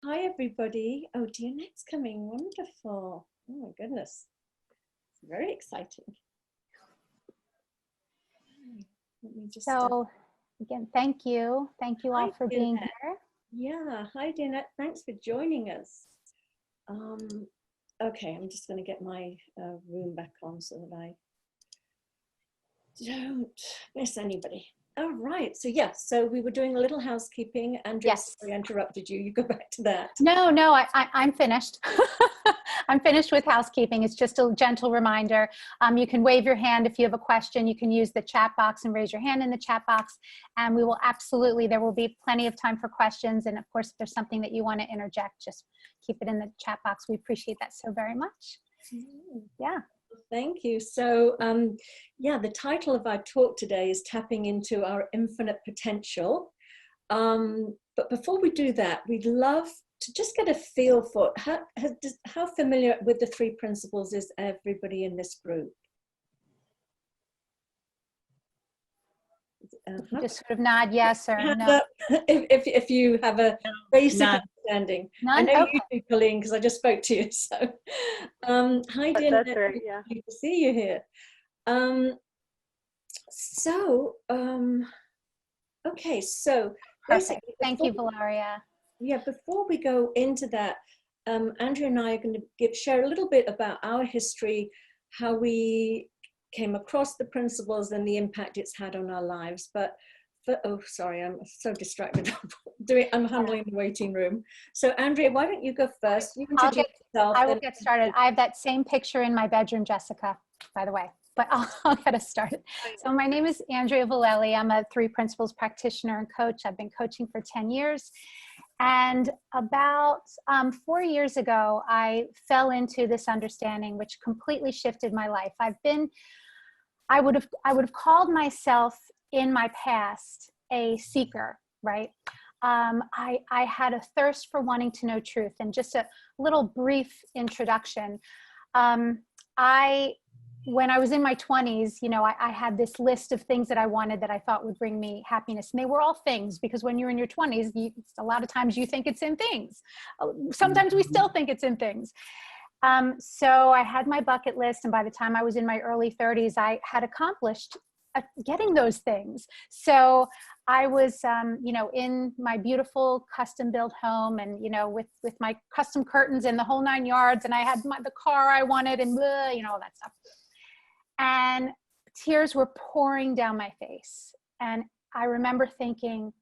Hi, everybody. Oh, Dionette's coming. Wonderful. Oh, my goodness. It's very exciting. Let me just. So, again, thank you. Thank you all for being here. Yeah. Hi, Dionette. Thanks for joining us. Okay, I'm just going to get my room back on so that I don't miss anybody. All right. So, yes. So we were doing a little housekeeping. Andrea, Yes. sorry, I interrupted you. You go back to that. No, I'm finished. I'm finished with housekeeping. It's just a gentle reminder. You can wave your hand if you have a question. You can use the chat box and raise your hand in the chat box. And we will absolutely, there will be plenty of time for questions. And of course, if there's something that you want to interject, just keep it in the chat box. We appreciate that so very much. Yeah. Thank you. So, yeah, the title of our talk today is Tapping into Our Infinite Potential. But before we do that, we'd love to just get a feel for how familiar with the three principles is everybody in this group? Just sort of nod yes or no. If you have a basic understanding. None? I know Okay. you do, Colleen, because I just spoke to you. So, hi, Dina. That's right, yeah. Good to see you here. Okay, so Perfect. Thank you, Valeria. Yeah, before we go into that, Andrea and I are going to share a little bit about our history, how we came across the principles and the impact it's had on our lives. But oh, sorry, I'm so distracted. I'm handling the waiting room. So Andrea, why don't you go first? You introduce yourself. I will get started. I have that same picture in my bedroom, Jessica, by the way, but I'll get us started. So my name is Andrea Vallely. I'm a three principles practitioner and coach. I've been coaching for 10 years. And about 4 years ago, I fell into this understanding, which completely shifted my life. I would have called myself in my past a seeker, right? I had a thirst for wanting to know truth. And just a little brief introduction. When I was in my 20s, I had this list of things that I wanted that I thought would bring me happiness. And they were all things, because when you're in your 20s, a lot of times you think it's in things. Sometimes we still think it's in things. So I had my bucket list. And by the time I was in my early 30s, I had accomplished getting those things. So I was, in my beautiful custom built home and, with my custom curtains and the whole 9 yards. And I had the car I wanted and, all that stuff. And tears were pouring down my face. And I remember thinking,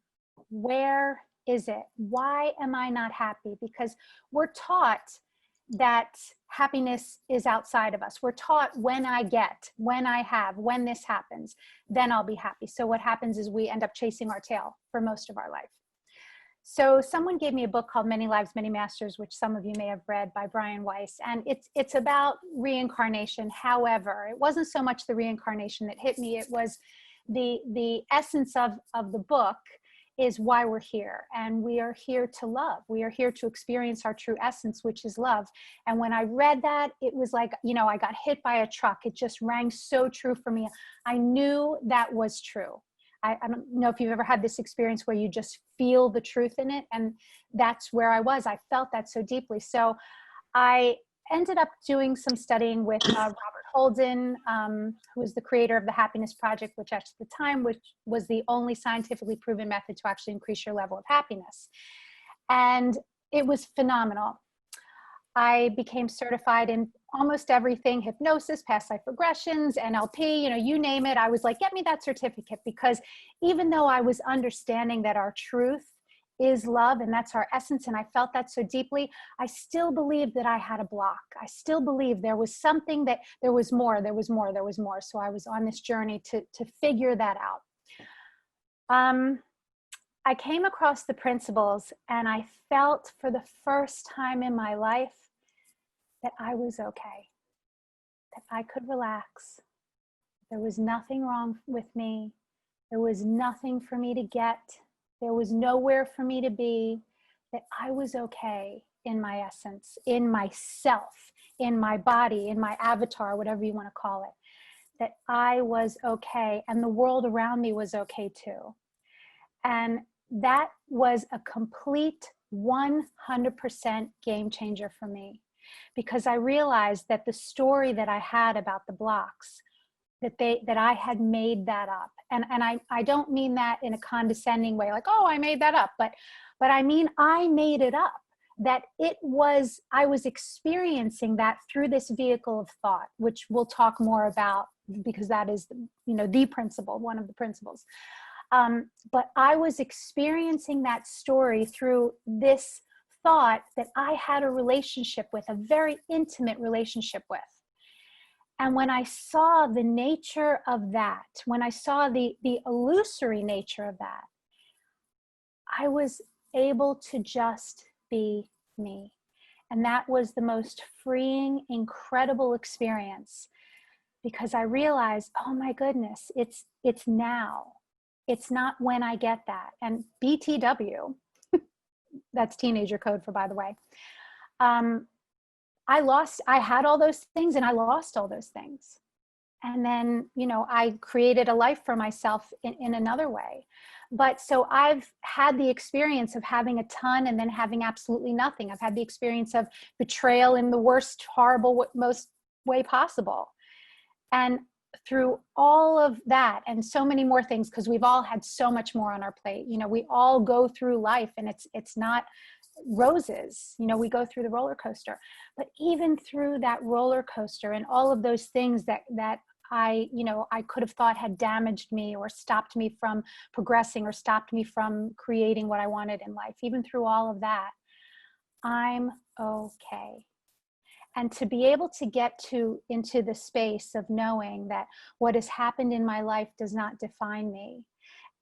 where is it? Why am I not happy? Because we're taught that happiness is outside of us. We're taught when I get, when I have, when this happens, then I'll be happy. So what happens is we end up chasing our tail for most of our life. So someone gave me a book called Many Lives, Many Masters, which some of you may have read, by Brian Weiss. And it's about reincarnation. However, it wasn't so much the reincarnation that hit me. It was the essence of the book is why we're here. And we are here to love. We are here to experience our true essence, which is love. And when I read that, it was like, I got hit by a truck. It just rang so true for me. I knew that was true. I don't know if you've ever had this experience where you just feel the truth in it. And that's where I was. I felt that so deeply. So I ended up doing some studying with Robert Holden, who is the creator of the Happiness Project, which at the time was the only scientifically proven method to actually increase your level of happiness. And it was phenomenal. I became certified in almost everything: hypnosis, past life regressions, NLP, you name it. I was like, get me that certificate, because even though I was understanding that our truth is love and that's our essence, and I felt that so deeply, I still believed that I had a block. I still believed there was something, that there was more. So I was on this journey to figure that out. I came across the principles, and I felt for the first time in my life that I was okay, that I could relax. There was nothing wrong with me. There was nothing for me to get. There was nowhere for me to be, that I was okay in my essence, in myself, in my body, in my avatar, whatever you want to call it, that I was okay, and the world around me was okay too. And that was a complete 100% game changer for me, because I realized that the story that I had about the blocks, that I had made that up. And I don't mean that in a condescending way, like, oh, I made that up, but I mean, I made it up, that I was experiencing that through this vehicle of thought, which we'll talk more about, because that is, the principle, one of the principles. But I was experiencing that story through this thought that I had a relationship with, a very intimate relationship with. And when I saw the nature of that, when I saw the illusory nature of that, I was able to just be me. And that was the most freeing, incredible experience, because I realized, oh my goodness, it's now. It's not when I get that. And BTW, that's teenager code for, by the way. I had all those things and I lost all those things. And then, I created a life for myself in another way. But so I've had the experience of having a ton and then having absolutely nothing. I've had the experience of betrayal in the worst, horrible, most way possible. And through all of that and so many more things, because we've all had so much more on our plate, we all go through life, and it's not roses, we go through the roller coaster. But even through that roller coaster and all of those things that I could have thought had damaged me or stopped me from progressing or stopped me from creating what I wanted in life, even through all of that, I'm okay. And to be able to get into the space of knowing that what has happened in my life does not define me,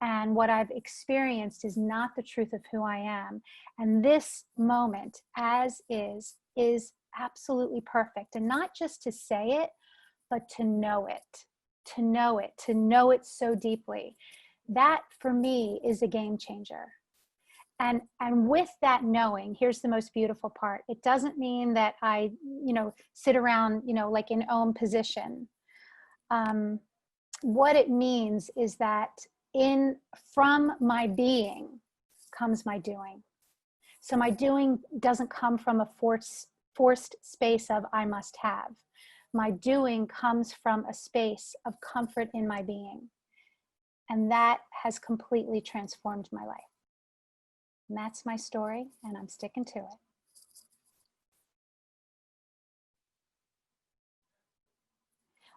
and what I've experienced is not the truth of who I am. And this moment, as is absolutely perfect. And not just to say it, but to know it so deeply. That for me is a game changer. And with that knowing, here's the most beautiful part. It doesn't mean that I, sit around, like in Om position. What it means is that from my being comes my doing. So my doing doesn't come from a forced space of I must have. My doing comes from a space of comfort in my being. And that has completely transformed my life. And that's my story, and I'm sticking to it.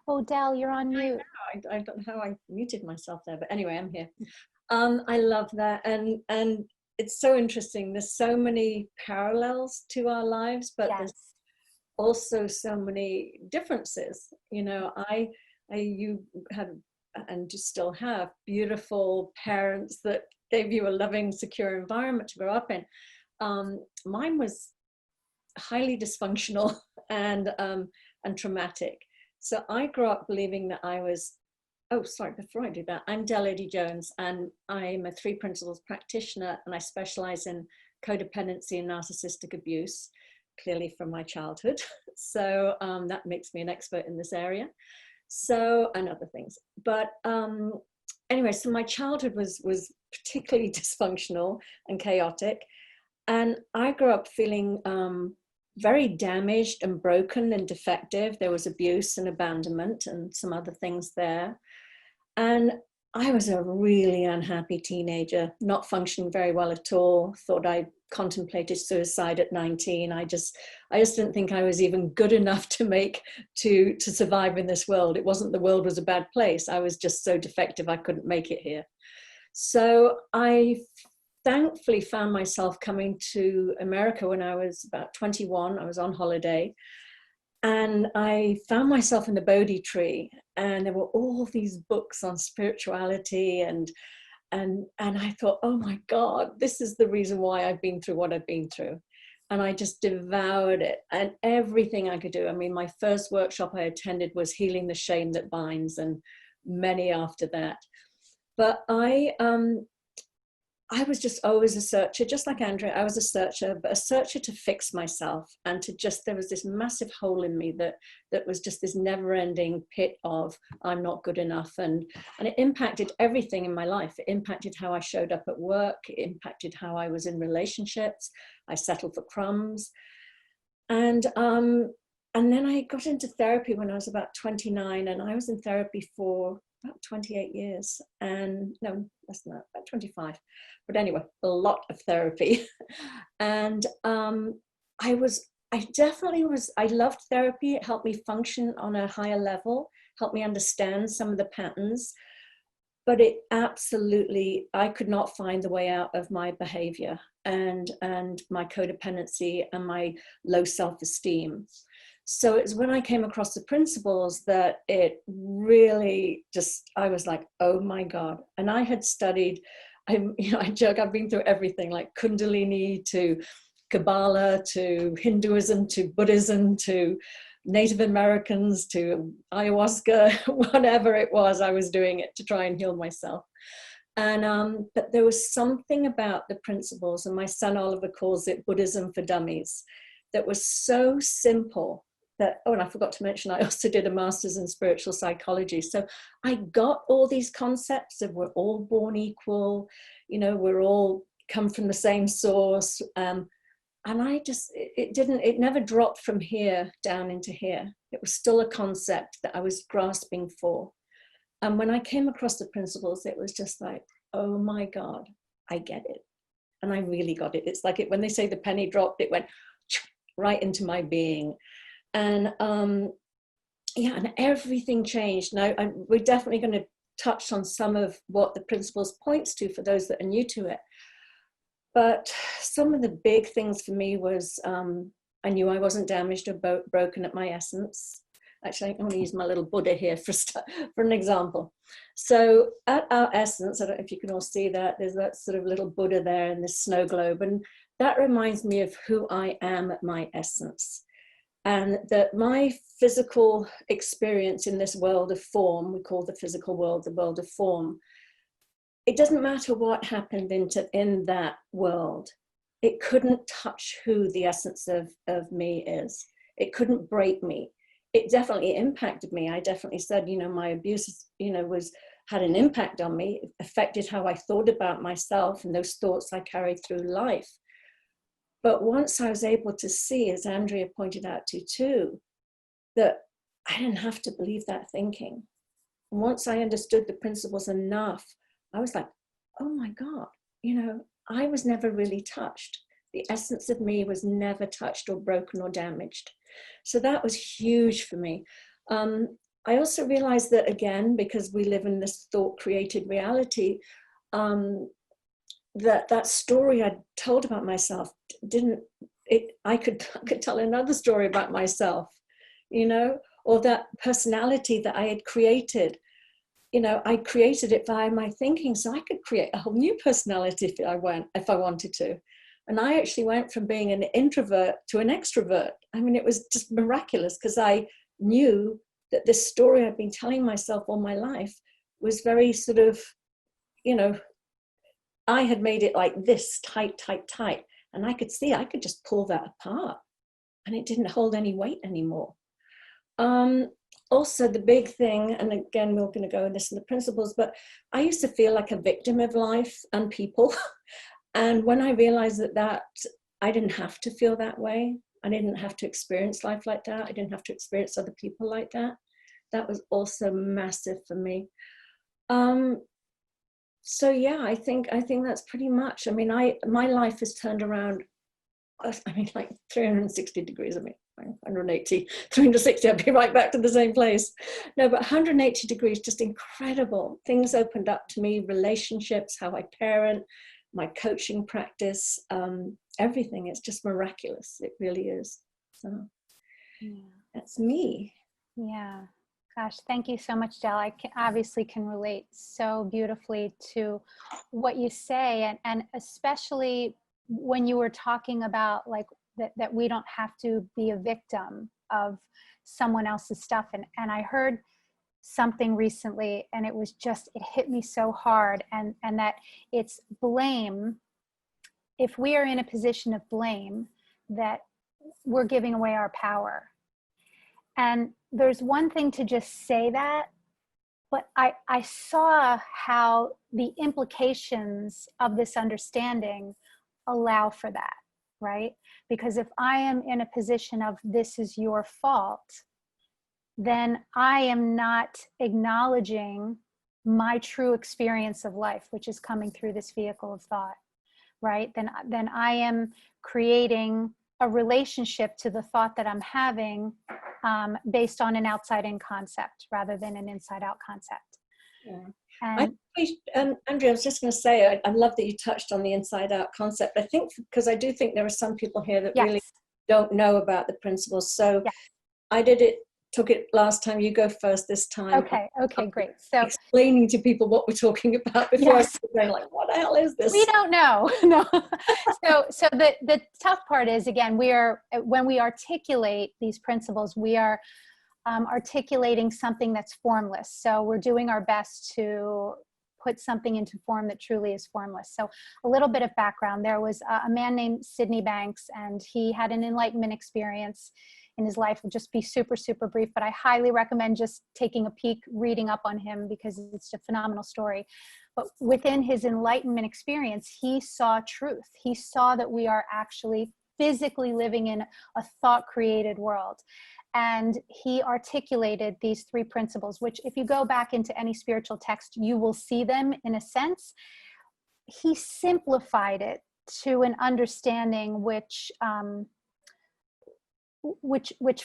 Oh, Del, you're on mute. I don't know how I muted myself there, but anyway, I'm here. I love that, and it's so interesting. There's so many parallels to our lives, but there's also so many differences. You had, and just still have, beautiful parents that gave you a loving, secure environment to grow up in. Mine was highly dysfunctional and traumatic. So I grew up believing that I was, before I do that, I'm Adey-Jones, and I'm a 3 principles practitioner, and I specialize in codependency and narcissistic abuse, clearly from my childhood. So that makes me an expert in this area. So, and other things. But anyway, so my childhood was particularly dysfunctional and chaotic. And I grew up feeling very damaged and broken and defective. There was abuse and abandonment and some other things there. And I was a really unhappy teenager, not functioning very well at all. Thought I contemplated suicide at 19. I just didn't think I was even good enough to survive in this world. It wasn't the world was a bad place. I was just so defective I couldn't make it here. So I thankfully found myself coming to America when I was about 21. I was on holiday, and I found myself in the Bodhi tree, and there were all these books on spirituality, and I thought, oh my God, this is the reason why I've been through what I've been through. And I just devoured it, and everything I could do. I mean, my first workshop I attended was Healing the Shame That Binds, and many after that. But I I was just always a searcher, just like Andrea. I was a searcher, but a searcher to fix myself, and to just, there was this massive hole in me that was just this never-ending pit of I'm not good enough, and it impacted everything in my life. It impacted how I showed up at work. It impacted how I was in relationships. I settled for crumbs, and then I got into therapy when I was about 29, and I was in therapy for about 28 years, and no, less than that, about 25. But anyway, a lot of therapy. And I definitely was, I loved therapy. It helped me function on a higher level, helped me understand some of the patterns, but it absolutely, I could not find the way out of my behavior and my codependency and my low self-esteem. So it's when I came across the principles that it really just, I was like, oh my God. And I had studied, I joke, I've been through everything, like Kundalini to Kabbalah to Hinduism to Buddhism to Native Americans to ayahuasca, whatever it was, I was doing it to try and heal myself. And but there was something about the principles, and my son Oliver calls it Buddhism for Dummies, that was so simple that, oh, and I forgot to mention, I also did a master's in spiritual psychology. So I got all these concepts of we're all born equal, we're all come from the same source. And I just, it never dropped from here down into here. It was still a concept that I was grasping for. And when I came across the principles, it was just like, oh my God, I get it. And I really got it. It's like when they say the penny dropped, it went right into my being. And yeah, and everything changed. Now, we're definitely going to touch on some of what the principles points to for those that are new to it. But some of the big things for me was I knew I wasn't damaged or broken at my essence. Actually, I'm going to use my little Buddha here for an example. So at our essence, I don't know if you can all see that, there's that sort of little Buddha there in this snow globe. And that reminds me of who I am at my essence. And that my physical experience in this world of form, we call the physical world the world of form, it doesn't matter what happened in that world. It couldn't touch who the essence of me is. It couldn't break me. It definitely impacted me. I definitely said, my abuse, had an impact on me. It affected how I thought about myself and those thoughts I carried through life. But once I was able to see, as Andrea pointed out too, that I didn't have to believe that thinking. And once I understood the principles enough, I was like, oh my God, I was never really touched. The essence of me was never touched or broken or damaged. So that was huge for me. I also realized that, again, because we live in this thought-created reality, that story I told about myself I could tell another story about myself, or that personality that I had created. I created it via my thinking, so I could create a whole new personality if I wanted to. And I actually went from being an introvert to an extrovert. I mean, it was just miraculous, because I knew that this story I'd been telling myself all my life was very sort of, I had made it like this, tight. And I could see I could just pull that apart, and it didn't hold any weight anymore. Also, the big thing, and again, we're going to go in this in the principles, but I used to feel like a victim of life and people. And when I realized that I didn't have to feel that way, I didn't have to experience life like that, I didn't have to experience other people like that, that was also massive for me. So yeah, I think that's pretty much, I mean, my life has turned around, like 360 degrees. 180, 360, I'd be right back to the same place. No, but 180 degrees, just incredible. Things opened up to me, relationships, how I parent, my coaching practice, everything. It's just miraculous. It really is. So yeah, that's me. Yeah. Gosh, thank you so much, Del. I obviously can relate so beautifully to what you say, and especially when you were talking about like that we don't have to be a victim of someone else's stuff. And I heard something recently, and it was just, it hit me so hard, and that it's blame. If we are in a position of blame, that we're giving away our power. And there's one thing to just say that, but I saw how the implications of this understanding allow for that, right? Because if I am in a position of this is your fault, then I am not acknowledging my true experience of life, which is coming through this vehicle of thought, right? Then I am creating a relationship to the thought that I'm having based on an outside-in concept rather than an inside-out concept. Yeah. And Andrea, I was just going to say, I love that you touched on the inside-out concept. I think, because I do think there are some people here that yes. really don't know about the principles. So yes. I took it last time. You go first this time. Okay, great. So explaining to people what we're talking about before yes. I go like, what the hell is this? We don't know. No. So the tough part is, again, when we articulate these principles, we are articulating something that's formless. So we're doing our best to put something into form that truly is formless. So a little bit of background. There was a man named Sydney Banks, and he had an enlightenment experience in his life. Will just be super, super brief, but I highly recommend just taking a peek, reading up on him, because it's a phenomenal story. But within his enlightenment experience, he saw truth. He saw that we are actually physically living in a thought-created world. And he articulated these 3 principles, which if you go back into any spiritual text, you will see them in a sense. He simplified it to an understanding which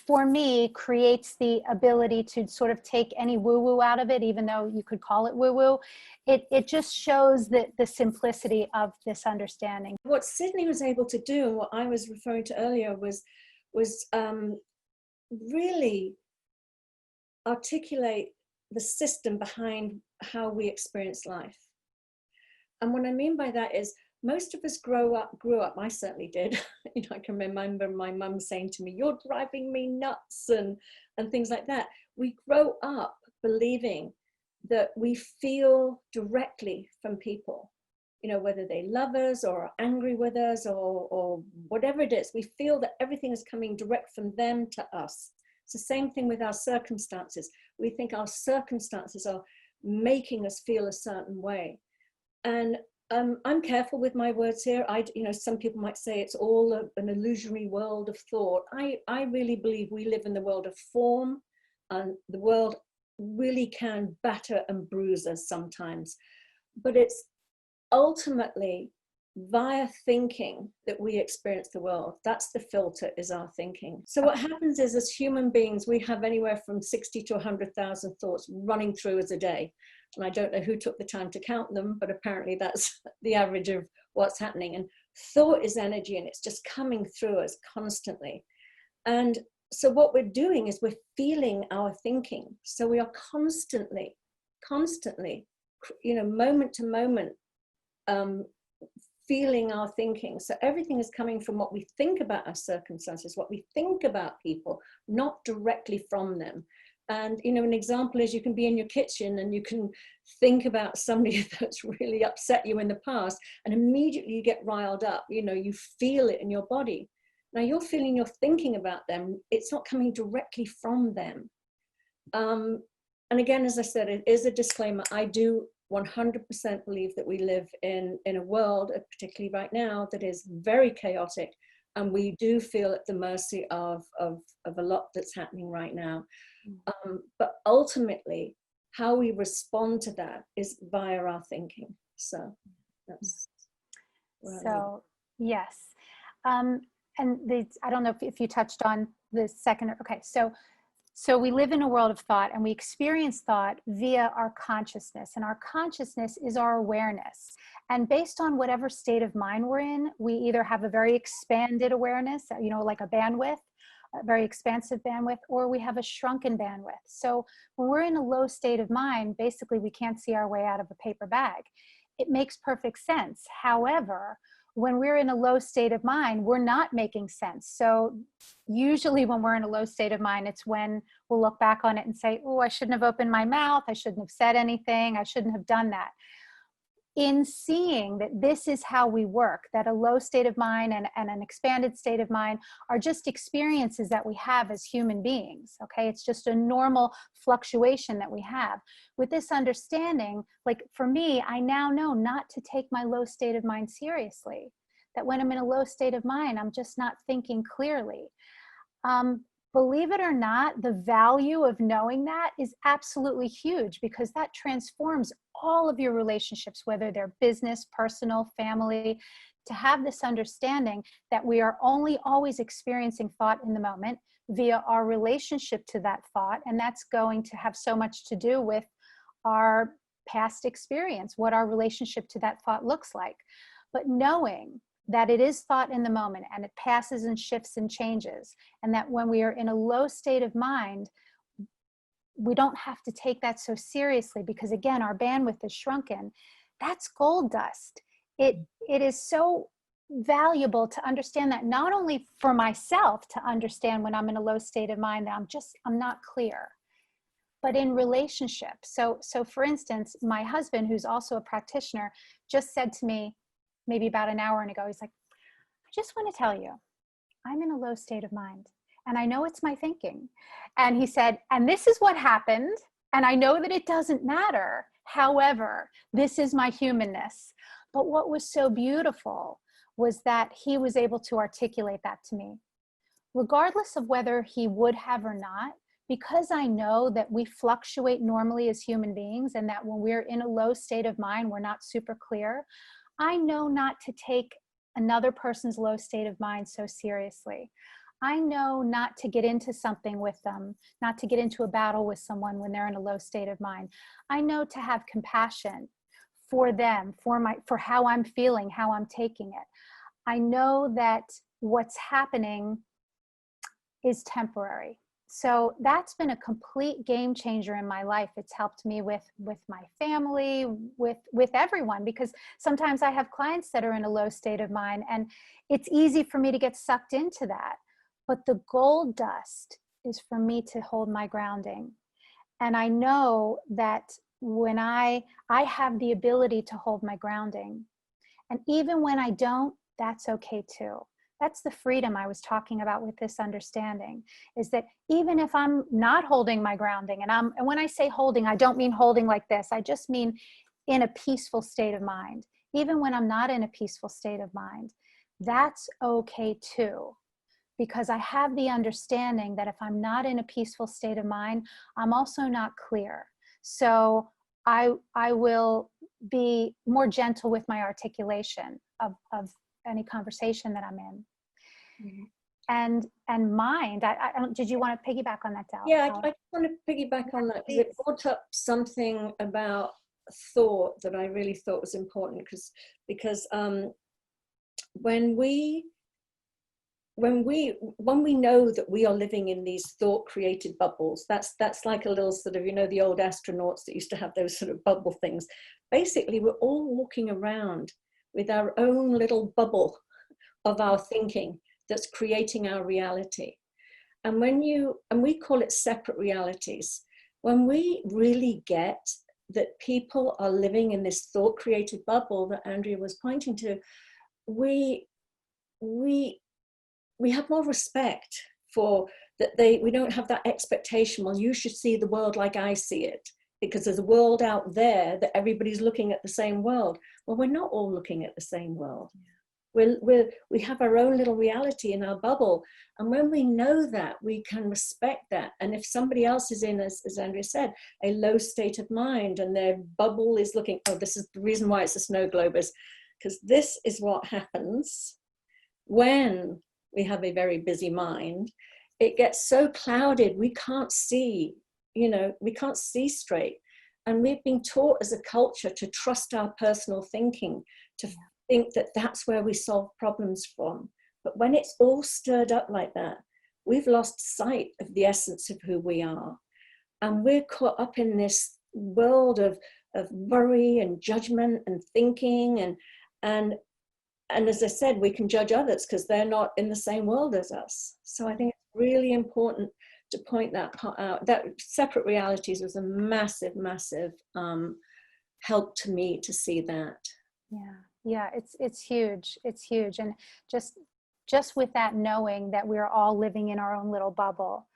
for me creates the ability to sort of take any woo-woo out of it, even though you could call it woo-woo. It just shows the simplicity of this understanding. What Sydney was able to do, and what I was referring to earlier, was really articulate the system behind how we experience life. And what I mean by that is, most of us grew up, I certainly did. I can remember my mum saying to me, "You're driving me nuts," and things like that. We grow up believing that we feel directly from people, whether they love us or are angry with us or whatever it is. We feel that everything is coming direct from them to us. It's the same thing with our circumstances. We think our circumstances are making us feel a certain way. And I'm careful with my words here. Some people might say it's all an illusory world of thought. I really believe we live in the world of form, and the world really can batter and bruise us sometimes. But it's ultimately via thinking that we experience the world. That's the filter, is our thinking. So what happens is, as human beings, we have anywhere from 60 to 100,000 thoughts running through us a day. And I don't know who took the time to count them, but apparently that's the average of what's happening. And thought is energy, and it's just coming through us constantly. And so what we're doing is we're feeling our thinking. So we are constantly, moment to moment, feeling our thinking. So everything is coming from what we think about our circumstances, what we think about people, not directly from them. And an example is, you can be in your kitchen and you can think about somebody that's really upset you in the past, and immediately you get riled up. You feel it in your body. Now you're feeling, you're thinking about them. It's not coming directly from them. And again, as I said, it is a disclaimer. I do 100% believe that we live in a world, particularly right now, that is very chaotic, and we do feel at the mercy of a lot that's happening right now. But ultimately, how we respond to that is via our thinking. So that's yes. And I don't know if you touched on the second. Okay, so we live in a world of thought, and we experience thought via our consciousness, and our consciousness is our awareness. And based on whatever state of mind we're in, we either have a very expanded awareness, like a bandwidth, a very expansive bandwidth, or we have a shrunken bandwidth. So when we're in a low state of mind, basically we can't see our way out of a paper bag. It makes perfect sense. However, when we're in a low state of mind, we're not making sense. So usually when we're in a low state of mind, it's when we'll look back on it and say, oh, I shouldn't have opened my mouth. I shouldn't have said anything. I shouldn't have done that. In seeing that this is how we work, that a low state of mind and an expanded state of mind are just experiences that we have as human beings, okay? It's just a normal fluctuation that we have. With this understanding, like for me, I now know not to take my low state of mind seriously. That when I'm in a low state of mind, I'm just not thinking clearly. Believe it or not, the value of knowing that is absolutely huge, because that transforms all of your relationships, whether they're business, personal, family, to have this understanding that we are only always experiencing thought in the moment via our relationship to that thought. And that's going to have so much to do with our past experience, what our relationship to that thought looks like. But knowing that it is thought in the moment and it passes and shifts and changes, and that when we are in a low state of mind, we don't have to take that so seriously, because again, our bandwidth is shrunken. That's gold dust. It is so valuable to understand that, not only for myself to understand when I'm in a low state of mind that I'm not clear, but in relationships. So for instance, my husband, who's also a practitioner, just said to me maybe about an hour ago, he's like, I just want to tell you, I'm in a low state of mind. And I know it's my thinking. And he said, and this is what happened. And I know that it doesn't matter. However, this is my humanness. But what was so beautiful was that he was able to articulate that to me, regardless of whether he would have or not, because I know that we fluctuate normally as human beings, and that when we're in a low state of mind, we're not super clear. I know not to take another person's low state of mind so seriously. I know not to get into something with them, not to get into a battle with someone when they're in a low state of mind. I know to have compassion for them, for how I'm feeling, how I'm taking it. I know that what's happening is temporary. So that's been a complete game changer in my life. It's helped me with my family, with everyone, because sometimes I have clients that are in a low state of mind, and it's easy for me to get sucked into that. But the gold dust is for me to hold my grounding. And I know that when I have the ability to hold my grounding, and even when I don't, that's okay too. That's the freedom I was talking about with this understanding, is that even if I'm not holding my grounding, and when I say holding, I don't mean holding like this. I just mean in a peaceful state of mind. Even when I'm not in a peaceful state of mind, that's okay too. Because I have the understanding that if I'm not in a peaceful state of mind, I'm also not clear. So I will be more gentle with my articulation of any conversation that I'm in. Mm-hmm. And mind, did you want to piggyback on that, Dal? Yeah, I want to piggyback on that, because it brought up something about thought that I really thought was important, because when we know that we are living in these thought created bubbles, that's like a little sort of, the old astronauts that used to have those sort of bubble things. Basically, we're all walking around with our own little bubble of our thinking that's creating our reality. And we call it separate realities. When we really get that people are living in this thought created bubble that Andrea was pointing to, we have more respect for that. We don't have that expectation, well, you should see the world like I see it, because there's a world out there that everybody's looking at the same world. Well, we're not all looking at the same world. We have our own little reality in our bubble. And when we know that, we can respect that. And if somebody else is in, as Andrea said, a low state of mind, and their bubble is looking, oh, this is the reason why it's a snow globe, is because this is what happens when we have a very busy mind. It gets so clouded, we can't see, we can't see straight. And we've been taught as a culture to trust our personal thinking, to think that that's where we solve problems from. But when it's all stirred up like that, we've lost sight of the essence of who we are. And we're caught up in this world of worry and judgment and thinking, and and as I said, we can judge others because they're not in the same world as us. So I think it's really important to point that part out. That separate realities was a massive, massive help to me to see that. Yeah, it's huge. It's huge. And just with that knowing that we're all living in our own little bubble,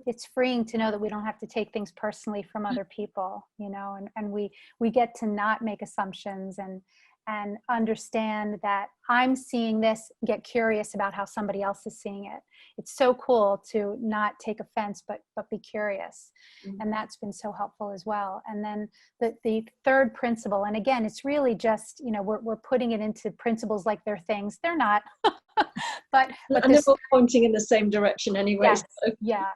it's freeing to know that we don't have to take things personally from other people, you know, and we get to not make assumptions and understand that I'm seeing this, get curious about how somebody else is seeing it. It's so cool to not take offense, but be curious. Mm-hmm. And that's been so helpful as well. And then the third principle, and again, it's really just, you know, we're putting it into principles like they're things. They're not, but and they're all pointing in the same direction anyway. Yes, so. Yeah.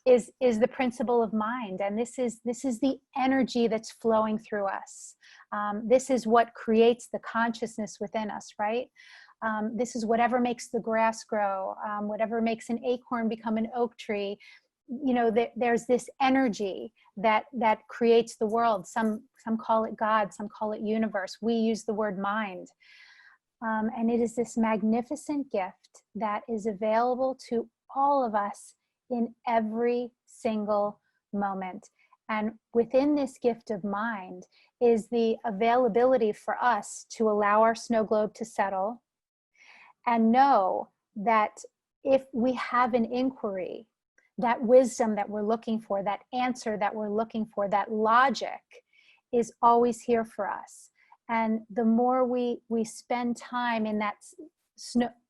Is the principle of mind. And this is the energy that's flowing through us. This is what creates the consciousness within us, right? This is whatever makes the grass grow, whatever makes an acorn become an oak tree. You know, there's this energy that creates the world. Some call it God, some call it universe. We use the word mind. And it is this magnificent gift that is available to all of us in every single moment. And within this gift of mind is the availability for us to allow our snow globe to settle and know that if we have an inquiry, that wisdom that we're looking for, that answer that we're looking for, that logic is always here for us. And the more we spend time in that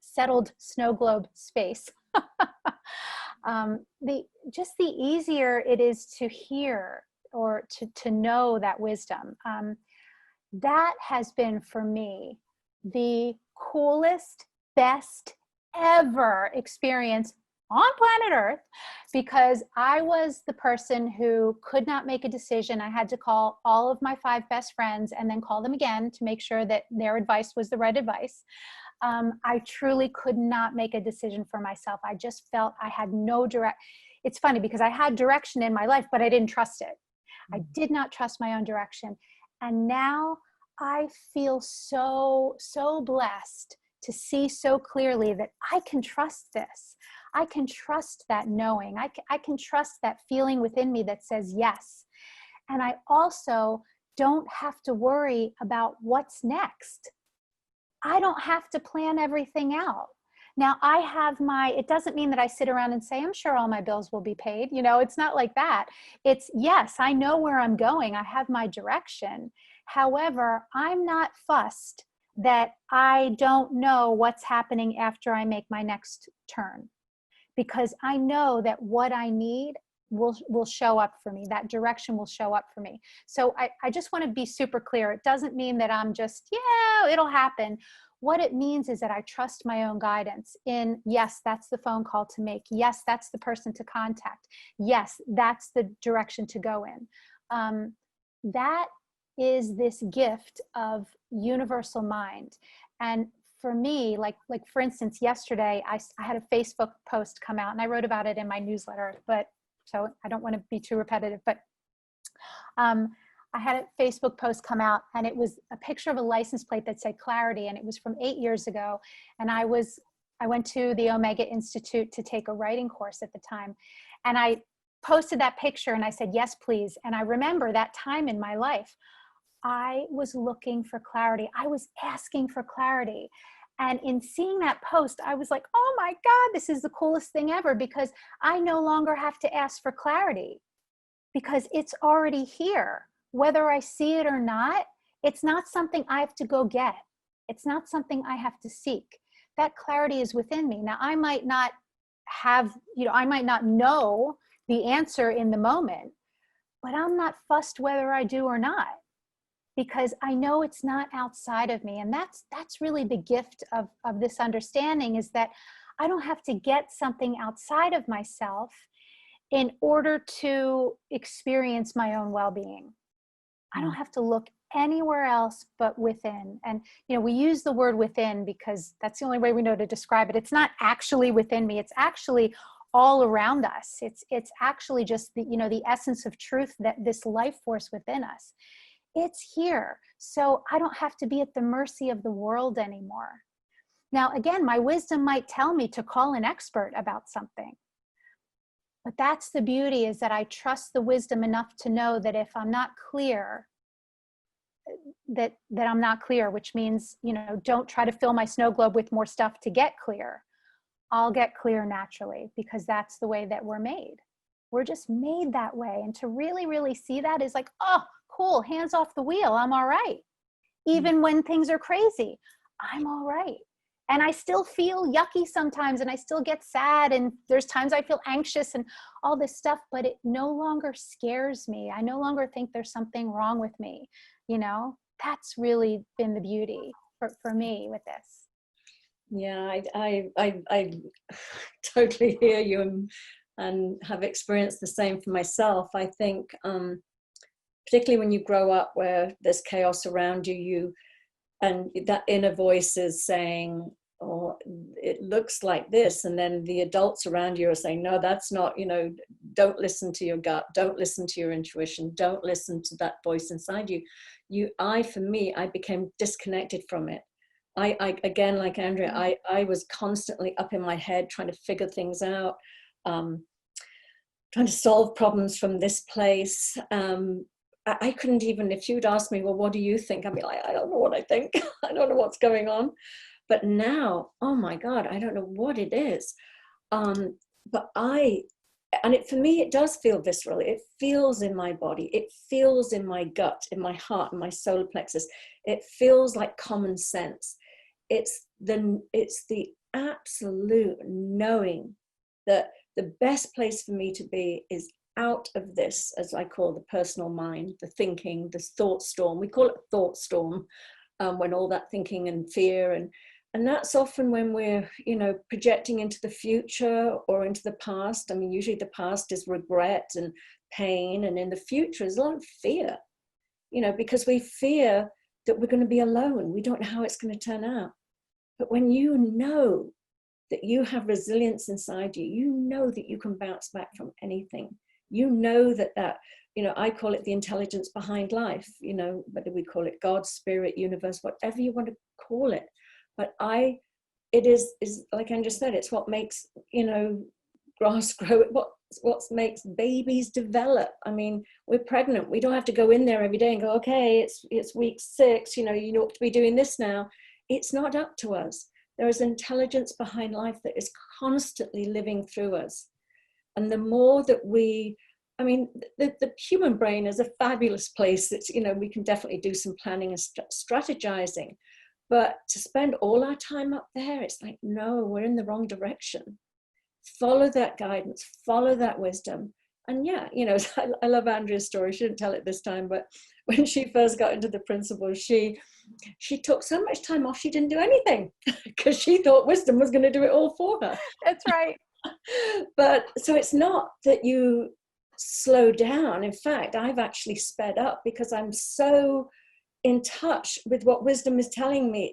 settled snow globe space, the easier it is to hear or to know that wisdom. That has been for me the coolest, best ever experience on planet Earth, because I was the person who could not make a decision. I had to call all of my 5 best friends and then call them again to make sure that their advice was the right advice. I truly could not make a decision for myself. I just felt I had no It's funny because I had direction in my life, but I didn't trust it. I did not trust my own direction. And now I feel so blessed to see so clearly that I can trust this. I can trust that knowing. I can trust that feeling within me that says yes. And I also don't have to worry about what's next. I don't have to plan everything out. Now I have it doesn't mean that I sit around and say, I'm sure all my bills will be paid. You know, it's not like that. It's, yes, I know where I'm going. I have my direction. However, I'm not fussed that I don't know what's happening after I make my next turn, because I know that what I need will show up for me. That direction will show up for me. So I just want to be super clear. It doesn't mean that I'm just, yeah, it'll happen. What it means is that I trust my own guidance in, yes, that's the phone call to make. Yes, that's the person to contact. Yes, that's the direction to go in. That is this gift of universal mind. And for me, like for instance, yesterday, I had a Facebook post come out and I wrote about it in my newsletter, but so I don't want to be too repetitive, but I had a Facebook post come out and it was a picture of a license plate that said Clarity, and it was from 8 years ago. And I went to the Omega Institute to take a writing course at the time. And I posted that picture and I said, yes, please. And I remember that time in my life, I was looking for clarity. I was asking for clarity. And in seeing that post, I was like, oh my God, this is the coolest thing ever, because I no longer have to ask for clarity because it's already here. Whether I see it or not, it's not something I have to go get. It's not something I have to seek. That clarity is within me. Now, I might not I might not know the answer in the moment, but I'm not fussed whether I do or not, because I know it's not outside of me. And that's really the gift of this understanding, is that I don't have to get something outside of myself in order to experience my own well-being. I don't have to look anywhere else but within. And, we use the word within because that's the only way we know to describe it. It's not actually within me. It's actually all around us. It's actually just the essence of truth, that this life force within us It's here. So I don't have to be at the mercy of the world anymore. Now, again, my wisdom might tell me to call an expert about something. But that's the beauty, is that I trust the wisdom enough to know that if I'm not clear, that I'm not clear, which means, don't try to fill my snow globe with more stuff to get clear. I'll get clear naturally, because that's the way that we're made. We're just made that way. And to really, really see that is like, oh, cool, hands off the wheel. I'm all right. Even when things are crazy, I'm all right. And I still feel yucky sometimes, and I still get sad, and there's times I feel anxious and all this stuff, but it no longer scares me. I no longer think there's something wrong with me. That's really been the beauty for me with this. Yeah, I totally hear you, and have experienced the same for myself. I think, particularly when you grow up where there's chaos around you, and that inner voice is saying, oh, it looks like this. And then the adults around you are saying, no, that's not, don't listen to your gut. Don't listen to your intuition. Don't listen to that voice inside you. For me, I became disconnected from it. I again, like Andrea, I was constantly up in my head trying to figure things out, trying to solve problems from this place. I couldn't even, if you'd asked me, well, what do you think? I'd be like, I don't know what I think. I don't know what's going on. But now, oh my God, I don't know what it is. For me, it does feel visceral. It feels in my body. It feels in my gut, in my heart, in my solar plexus. It feels like common sense. It's the absolute knowing that the best place for me to be is out of this, as I call the personal mind, the thinking, this thought storm. We call it thought storm, when all that thinking and fear, and that's often when we're, projecting into the future or into the past. I mean, usually the past is regret and pain, and in the future is a lot of fear, because we fear that we're going to be alone. We don't know how it's going to turn out. But when you know that you have resilience inside you, you know that you can bounce back from anything. You know that, I call it the intelligence behind life, whether we call it God, spirit, universe, whatever you want to call it. But it is like Andrea said, it's what makes, grass grow, what makes babies develop. I mean, we're pregnant. We don't have to go in there every day and go, okay, it's week 6, you ought to be doing this now. It's not up to us. There is intelligence behind life that is constantly living through us. And the more that the human brain is a fabulous place. It's, we can definitely do some planning and strategizing, but to spend all our time up there, it's like, no, we're in the wrong direction. Follow that guidance, follow that wisdom. And yeah, I love Andrea's story. She didn't tell it this time, but when she first got into the principles, she took so much time off, she didn't do anything because she thought wisdom was going to do it all for her. That's right. But so it's not that you slow down. In fact, I've actually sped up because I'm so in touch with what wisdom is telling me.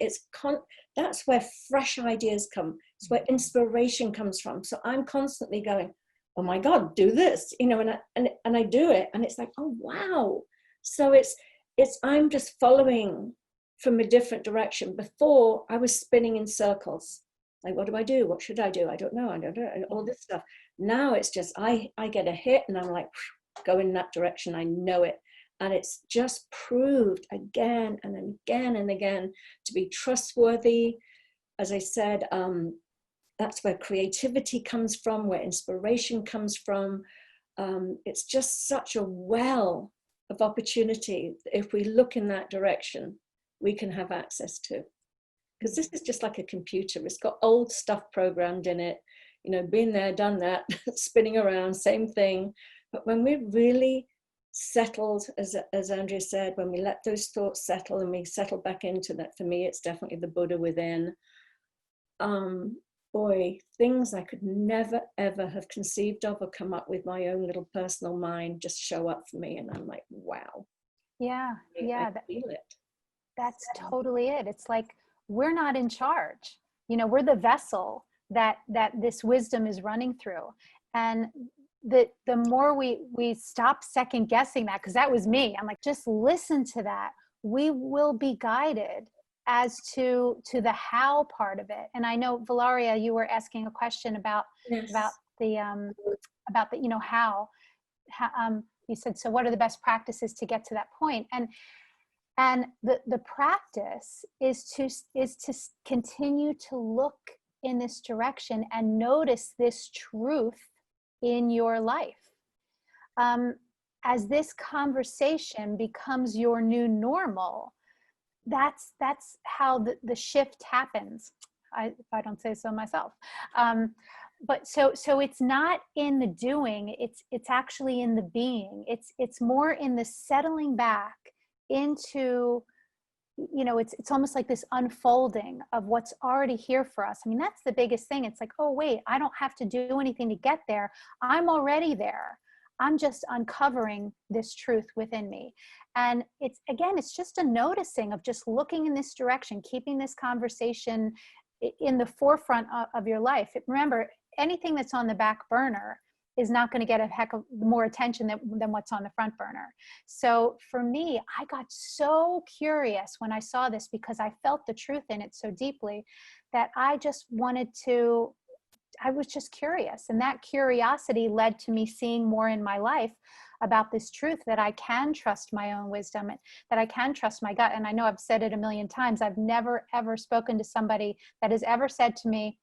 That's where fresh ideas come. It's where inspiration comes from. So I'm constantly going, oh my God, do this, and I do it, and it's like, oh wow. So I'm just following from a different direction. Before, I was spinning in circles. Like, what do I do? What should I do? I don't know. And all this stuff. Now it's just, I get a hit and I'm like, go in that direction. I know it. And it's just proved again and again and again to be trustworthy. As I said, that's where creativity comes from, where inspiration comes from. It's just such a well of opportunity. If we look in that direction, we can have access to. Because this is just like a computer. It's got old stuff programmed in it, been there, done that, spinning around, same thing. But when we're really settled, as Andrea said, when we let those thoughts settle and we settle back into that, for me, it's definitely the Buddha within. Boy, things I could never, ever have conceived of or come up with my own little personal mind just show up for me. And I'm like, wow. Yeah. I feel it. That's totally it. It's like, we're not in charge. We're the vessel that this wisdom is running through. And the more we stop second guessing that, because that was me. I'm like, just listen to that. We will be guided as to the how part of it. And I know, Valeria, you were asking a question about Yes. the you know, how you said, so what are the best practices to get to that point? And the practice is to continue to look in this direction and notice this truth in your life. As this conversation becomes your new normal, that's how the shift happens. If I don't say so myself. But so it's not in the doing, it's actually in the being. It's more in the settling back into, you know, it's almost like this unfolding of what's already here for us. I mean, that's the biggest thing. It's like, oh wait, I don't have to do anything to get there. I'm already there. I'm just uncovering this truth within me. And it's just a noticing of just looking in this direction, keeping this conversation in the forefront of your life. Remember, anything that's on the back burner is not going to get a heck of more attention than what's on the front burner. So for me, I got so curious when I saw this, because I felt the truth in it so deeply that I was just curious. And that curiosity led to me seeing more in my life about this truth, that I can trust my own wisdom, and that I can trust my gut. And I know I've said it a million times. I've never, ever spoken to somebody that has ever said to me,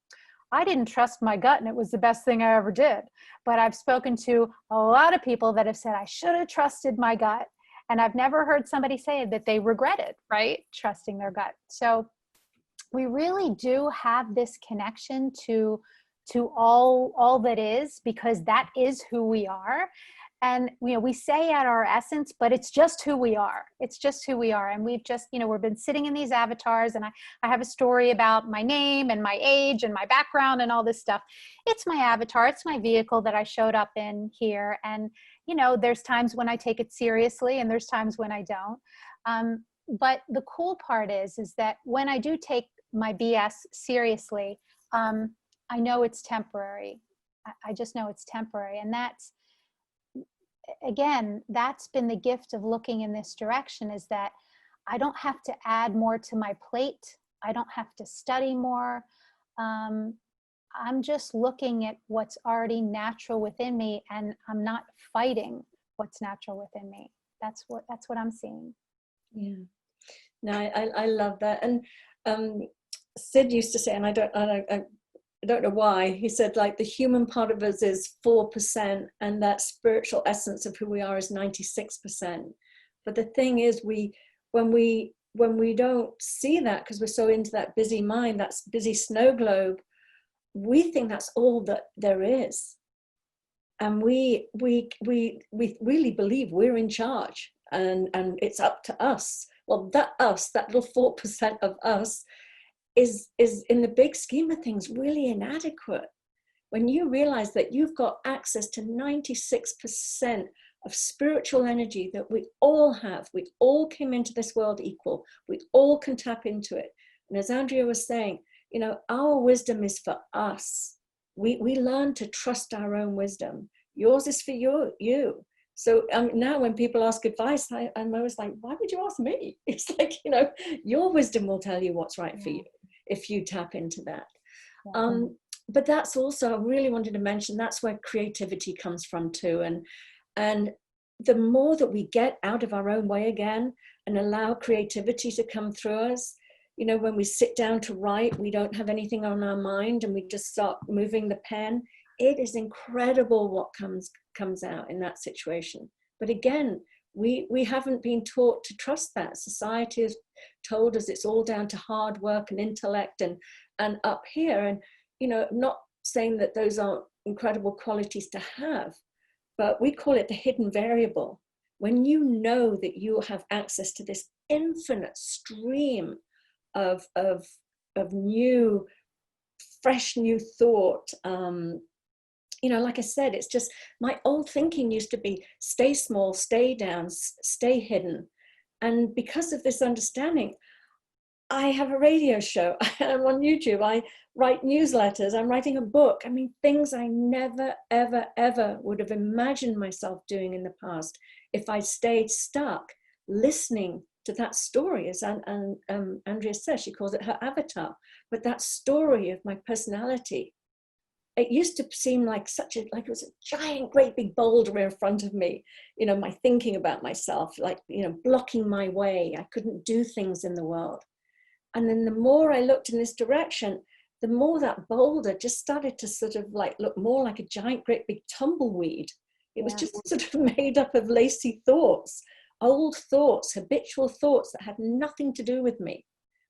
I didn't trust my gut and it was the best thing I ever did. But I've spoken to a lot of people that have said, I should have trusted my gut. And I've never heard somebody say that they regretted, right, trusting their gut. So we really do have this connection to all that is, because that is who we are. And, you know, we say at our essence, but it's just who we are. It's just who we are. And we've just, you know, we've been sitting in these avatars, and I have a story about my name and my age and my background and all this stuff. It's my avatar. It's my vehicle that I showed up in here. And, you know, there's times when I take it seriously and there's times when I don't. But the cool part is that when I do take my BS seriously, I know it's temporary. I just know it's temporary. And that's, again, that's been the gift of looking in this direction, is that I don't have to add more to my plate. I don't have to study more. I'm just looking at what's already natural within me, and I'm not fighting what's natural within me. That's what I'm seeing. Yeah. No, I love that. And Sid used to say, and I don't know why, he said, like, the human part of us is 4% and that spiritual essence of who we are is 96%. But the thing is, when we don't see that, because we're so into that busy mind, that's busy snow globe, we think that's all that there is. And we really believe we're in charge, and it's up to us. Well, that little 4% of us is in the big scheme of things really inadequate. When you realize that you've got access to 96% of spiritual energy that we all have, we all came into this world equal, we all can tap into it. And as Andrea was saying, you know, our wisdom is for us. We learn to trust our own wisdom. Yours is for you. So now when people ask advice, I'm always like, why would you ask me? It's like, you know, your wisdom will tell you what's right for you if you tap into that. But that's also, I really wanted to mention, that's where creativity comes from too. And the more that we get out of our own way again and allow creativity to come through us, you know, when we sit down to write, we don't have anything on our mind and we just start moving the pen. It is incredible what comes out in that situation. But again, we haven't been taught to trust that. Society has told us it's all down to hard work and intellect and up here. And, you know, not saying that those aren't incredible qualities to have, but we call it the hidden variable. When you know that you have access to this infinite stream of new, fresh new thought, you know, like I said, it's just, my old thinking used to be stay small, stay down, stay hidden. And because of this understanding, I have a radio show. I'm on YouTube. I write newsletters. I'm writing a book. I mean, things I never, ever, ever would have imagined myself doing in the past if I stayed stuck listening to that story. As Andrea says, she calls it her avatar. But that story of my personality, it used to seem like like it was a giant, great big boulder in front of me, you know, my thinking about myself, like, you know, blocking my way. I couldn't do things in the world. And then the more I looked in this direction, the more that boulder just started to sort of like look more like a giant, great big tumbleweed. It was just sort of made up of lacy thoughts, old thoughts, habitual thoughts that had nothing to do with me.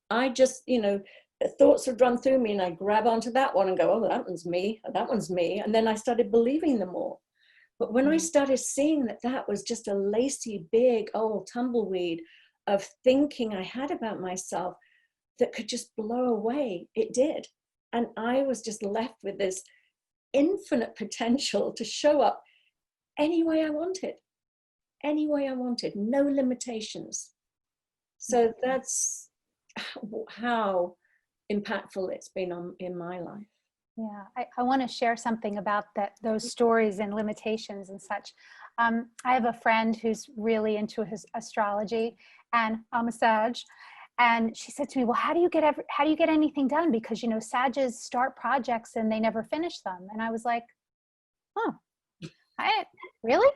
I just, you know, thoughts would run through me and I grab onto that one and go, oh, that one's me, that one's me. And then I started believing them all. But when I started seeing that that was just a lacy, big, old tumbleweed of thinking I had about myself that could just blow away, it did. And I was just left with this infinite potential to show up any way I wanted, no limitations. So that's how impactful it's been in my life. Yeah, I want to share something about those stories and limitations and such. I have a friend who's really into his astrology, and I'm a Sag. And she said to me, well, how do you get anything done? Because, you know, Sages start projects and they never finish them. And I was like, oh, really?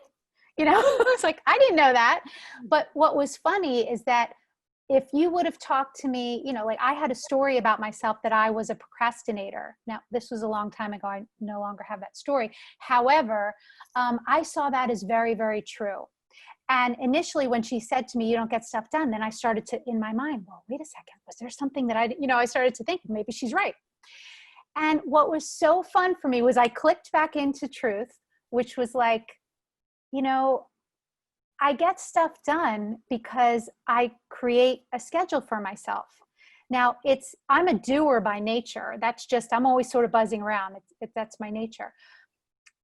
You know, I was like, I didn't know that. But what was funny is that if you would have talked to me, you know, like I had a story about myself that I was a procrastinator. Now, this was a long time ago. I no longer have that story. However, I saw that as very, very true. And initially when she said to me, you don't get stuff done, then I started to, in my mind, well, wait a second, was there something that I started to think maybe she's right. And what was so fun for me was I clicked back into truth, which was like, you know, I get stuff done because I create a schedule for myself. Now I'm a doer by nature. I'm always sort of buzzing around. That's my nature.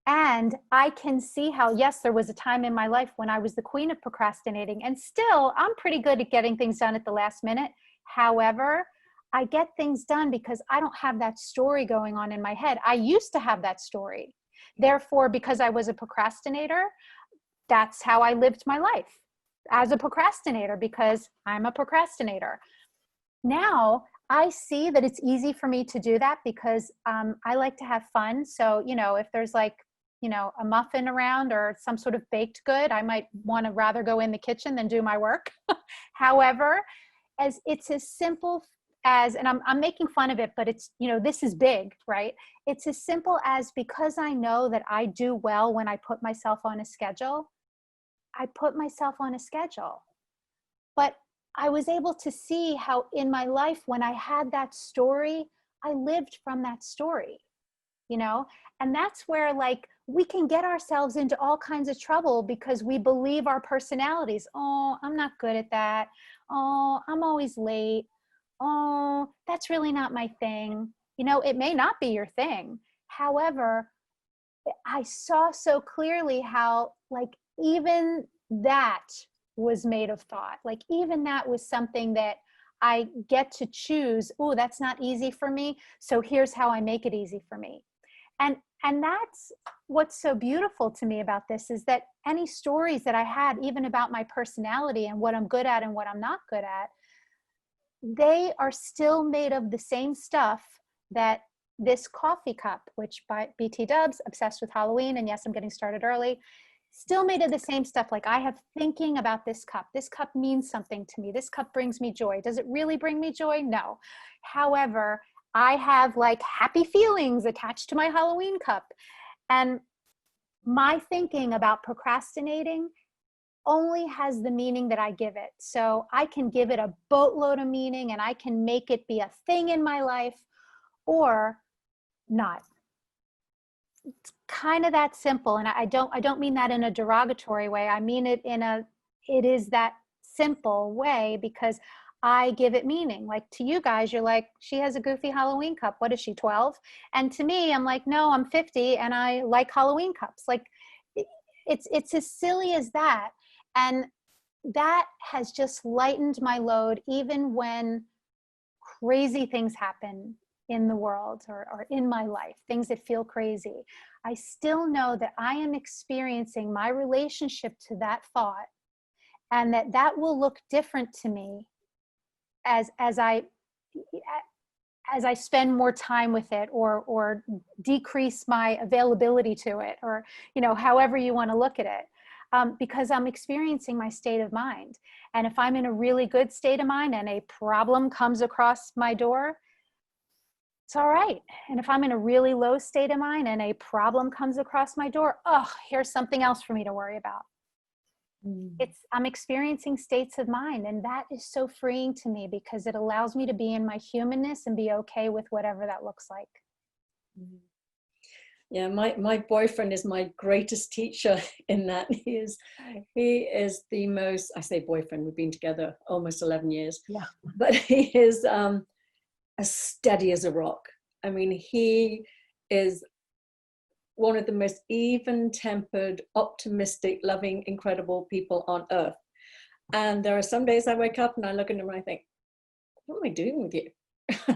And I can see how, yes, there was a time in my life when I was the queen of procrastinating, and still I'm pretty good at getting things done at the last minute. However, I get things done because I don't have that story going on in my head. I used to have that story. Therefore, because I was a procrastinator, that's how I lived my life, as a procrastinator, because I'm a procrastinator. Now I see that it's easy for me to do that because I like to have fun. So, you know, if there's like, you know, a muffin around or some sort of baked good, I might want to rather go in the kitchen than do my work. However, it's as simple as, and I'm making fun of it, but it's, you know, this is big, right? It's as simple as, because I know that I do well when I put myself on a schedule, I put myself on a schedule. But I was able to see how in my life, when I had that story, I lived from that story, you know? And that's where, like, we can get ourselves into all kinds of trouble because we believe our personalities. Oh, I'm not good at that. Oh, I'm always late. Oh, that's really not my thing. You know, it may not be your thing. However, I saw so clearly how, like, even that was made of thought. Like, even that was something that I get to choose. Oh, that's not easy for me. So here's how I make it easy for me. And that's what's so beautiful to me about this, is that any stories that I had, even about my personality and what I'm good at and what I'm not good at, they are still made of the same stuff that this coffee cup, which by BT Dubs, obsessed with Halloween, and yes, I'm getting started early, still made of the same stuff. Like, I have thinking about this cup. This cup means something to me. This cup brings me joy. Does it really bring me joy? No. However, I have like happy feelings attached to my Halloween cup. And my thinking about procrastinating only has the meaning that I give it. So I can give it a boatload of meaning and I can make it be a thing in my life or not. It's kind of that simple. And I don't mean that in a derogatory way. I mean it it is that simple way because I give it meaning. Like, to you guys, you're like, she has a goofy Halloween cup. What is she, 12? And to me, I'm like, no, I'm 50 and I like Halloween cups. Like, it's as silly as that. And that has just lightened my load, even when crazy things happen in the world or in my life, things that feel crazy, I still know that I am experiencing my relationship to that thought, and that will look different to me as I spend more time with it, or decrease my availability to it, or, you know, however you want to look at it, because I'm experiencing my state of mind. And if I'm in a really good state of mind and a problem comes across my door, it's all right. And if I'm in a really low state of mind and a problem comes across my door, oh, here's something else for me to worry about. I'm experiencing states of mind, and that is so freeing to me, because it allows me to be in my humanness and be okay with whatever that looks like. Yeah, my boyfriend is my greatest teacher in that. He is the most, I say boyfriend, we've been together almost 11 years. Yeah. But he is as steady as a rock. I mean, he is one of the most even-tempered, optimistic, loving, incredible people on earth. And there are some days I wake up and I look at him and I think, what am I doing with you?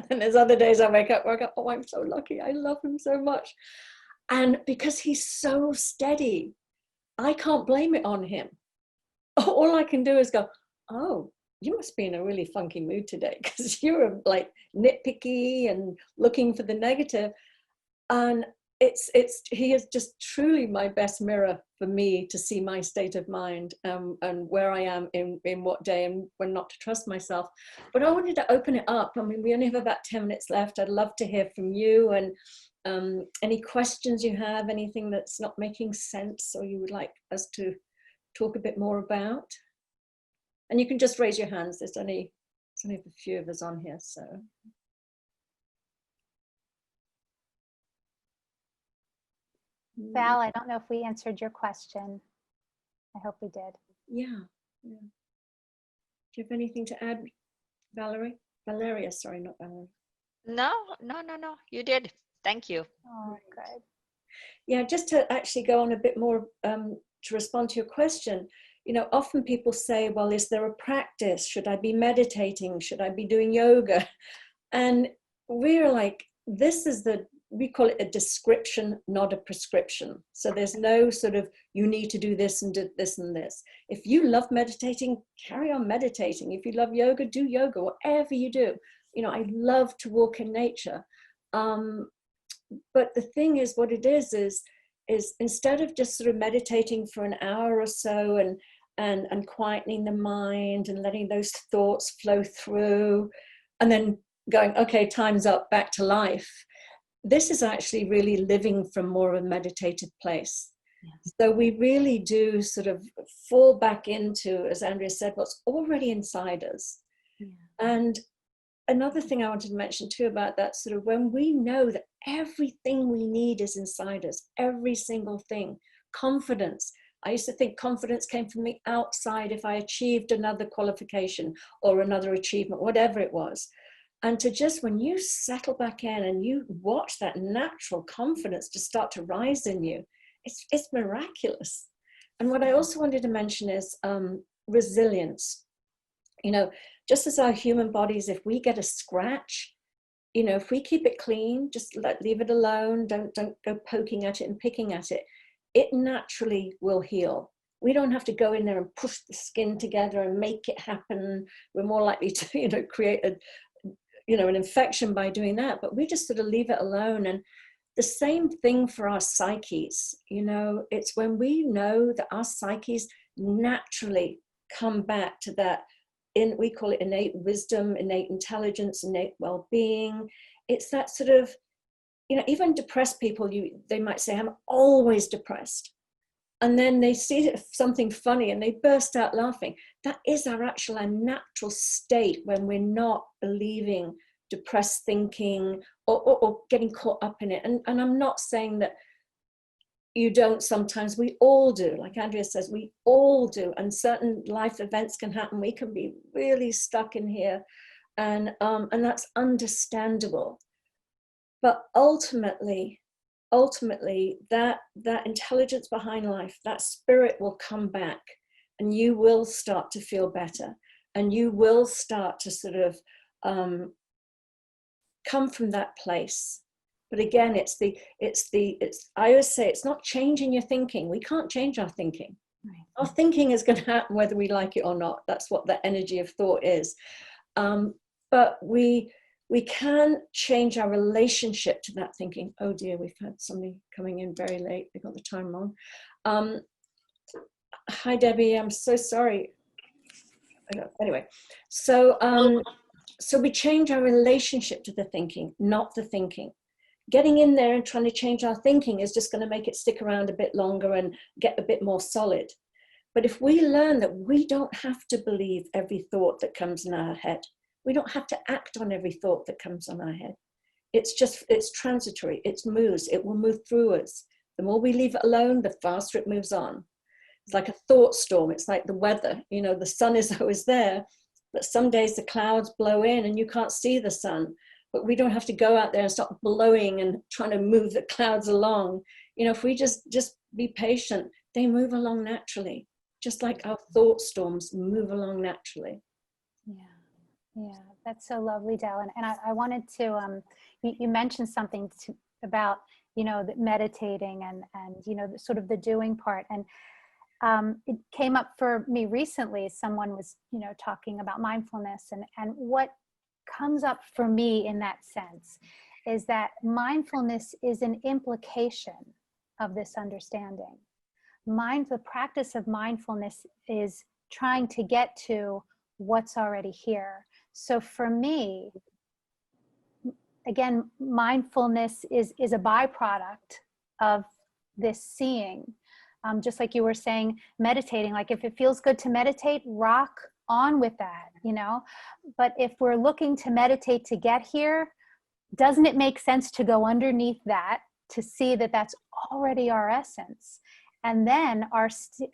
And there's other days I wake up, oh, I'm so lucky. I love him so much. And because he's so steady, I can't blame it on him. All I can do is go, oh, you must be in a really funky mood today, because you're like nitpicky and looking for the negative. And he is just truly my best mirror for me to see my state of mind, and where I am in what day and when not to trust myself. But I wanted to open it up. I mean, we only have about 10 minutes left. I'd love to hear from you, and any questions you have, anything that's not making sense or you would like us to talk a bit more about. And you can just raise your hands. There's only a few of us on here, so. Val, I don't know if we answered your question. I hope we did. Yeah. Do you have anything to add, Valerie? Valeria, sorry, not Valerie. No, you did. Thank you. Oh, good. Yeah, just to actually go on a bit more, to respond to your question, you know, often people say, well, is there a practice? Should I be meditating? Should I be doing yoga? And we're like, we call it a description, not a prescription. So there's no sort of, you need to do this and do this and this. If you love meditating, carry on meditating. If you love yoga, do yoga, whatever you do. You know, I love to walk in nature. But the thing is, what it is instead of just sort of meditating for an hour or so and quietening the mind and letting those thoughts flow through and then going, okay, time's up, back to life. This is actually really living from more of a meditative place. Yes. So we really do sort of fall back into, as Andrea said, what's already inside us. Yeah. And another thing I wanted to mention too about that, sort of when we know that everything we need is inside us, every single thing, confidence. I used to think confidence came from the outside if I achieved another qualification or another achievement, whatever it was. And to just, when you settle back in and you watch that natural confidence just start to rise in you, it's miraculous. And what I also wanted to mention is resilience. You know, just as our human bodies, if we get a scratch, you know, if we keep it clean, just leave it alone, don't go poking at it and picking at it, it naturally will heal. We don't have to go in there and push the skin together and make it happen. We're more likely to, you know, create an infection by doing that, but we just sort of leave it alone. And the same thing for our psyches. You know, it's when we know that our psyches naturally come back to that, we call it innate wisdom, innate intelligence, innate well-being. It's that sort of, you know, even depressed people, they might say, I'm always depressed. And then they see something funny and they burst out laughing. That is our natural state when we're not believing depressed thinking or getting caught up in it. And I'm not saying that you don't sometimes, we all do. Like Andrea says, we all do. And certain life events can happen. We can be really stuck in here. And that's understandable. But ultimately, that intelligence behind life, that spirit will come back and you will start to feel better. And you will start to sort of come from that place. But again, I always say it's not changing your thinking. We can't change our thinking. Right. Our thinking is going to happen whether we like it or not. That's what the energy of thought is. But we can change our relationship to that thinking. Oh dear, we've had somebody coming in very late. They got the time wrong. Hi, Debbie. I'm so sorry. Anyway, so we change our relationship to the thinking, not the thinking. Getting in there and trying to change our thinking is just going to make it stick around a bit longer and get a bit more solid. But if we learn that we don't have to believe every thought that comes in our head, we don't have to act on every thought that comes on our head. It's transitory, it moves, it will move through us. The more we leave it alone, the faster it moves on. It's like a thought storm. It's like the weather. You know, the sun is always there, but some days the clouds blow in and you can't see the sun. But we don't have to go out there and start blowing and trying to move the clouds along. You know, if we just be patient, they move along naturally, just like our thought storms move along naturally. Yeah, that's so lovely, Del. And I wanted to, you mentioned something about, you know, meditating and you know, sort of the doing part. And it came up for me recently. Someone was, you know, talking about mindfulness, and what comes up for me in that sense is that mindfulness is an implication of this understanding. The practice of mindfulness is trying to get to what's already here. So for me, again, mindfulness is a byproduct of this seeing. Just like you were saying, meditating, like if it feels good to meditate, rock on with that, you know. But if we're looking to meditate to get here, doesn't it make sense to go underneath that to see that that's already our essence? And then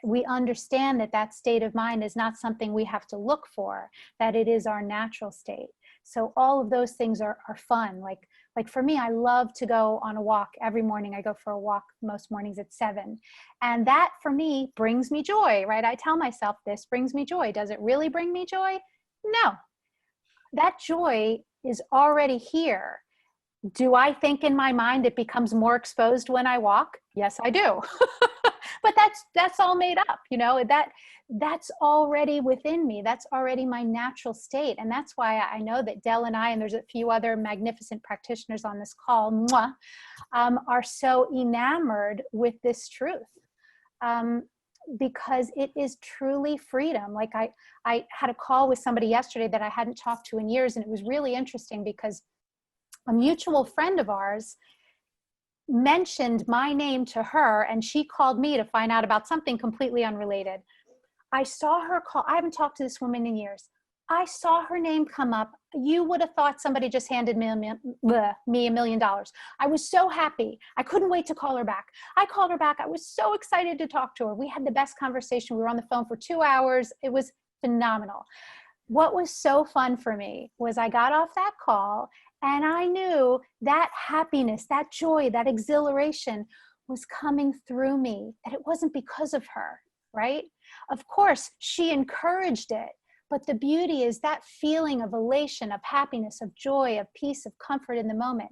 we understand that that state of mind is not something we have to look for, that it is our natural state. So all of those things are fun. Like for me, I love to go on a walk every morning. I go for a walk most mornings at 7. And that for me brings me joy, right? I tell myself this brings me joy. Does it really bring me joy? No. That joy is already here. Do I think in my mind it becomes more exposed when I walk? Yes, I do. But that's all made up, you know, that's already within me. That's already my natural state. And that's why I know that Del and I, and there's a few other magnificent practitioners on this call, are so enamored with this truth. Because it is truly freedom. Like I had a call with somebody yesterday that I hadn't talked to in years. And it was really interesting because a mutual friend of ours mentioned my name to her, and she called me to find out about something completely unrelated. I saw her call. I haven't talked to this woman in years. I saw her name come up. You would have thought somebody just handed me $1 million. I was so happy. I couldn't wait to call her back. I called her back. I was so excited to talk to her. We had the best conversation. We were on the phone for 2 hours. It was phenomenal. What was so fun for me was I got off that call and I knew that happiness, that joy, that exhilaration was coming through me, that it wasn't because of her, right? Of course, she encouraged it, but the beauty is that feeling of elation, of happiness, of joy, of peace, of comfort in the moment.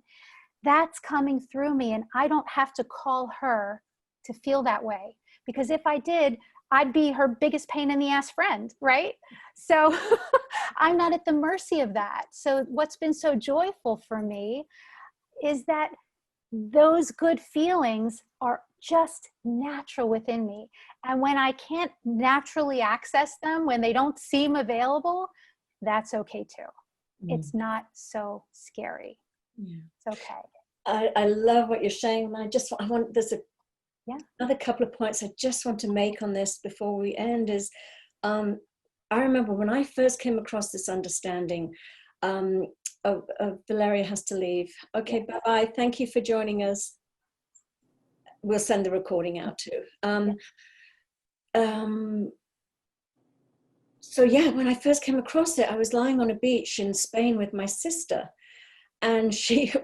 That's coming through me, and I don't have to call her to feel that way. Because if I did, I'd be her biggest pain in the ass friend, right? So I'm not at the mercy of that. So what's been so joyful for me is that those good feelings are just natural within me. And when I can't naturally access them, when they don't seem available, that's okay too. It's not so scary. Yeah. It's okay. I love what you're saying. And there's another couple of points I just want to make on this before we end is, I remember when I first came across this understanding of Valeria has to leave. Okay, bye-bye. Thank you for joining us. We'll send the recording out too. So yeah, when I first came across it, I was lying on a beach in Spain with my sister. And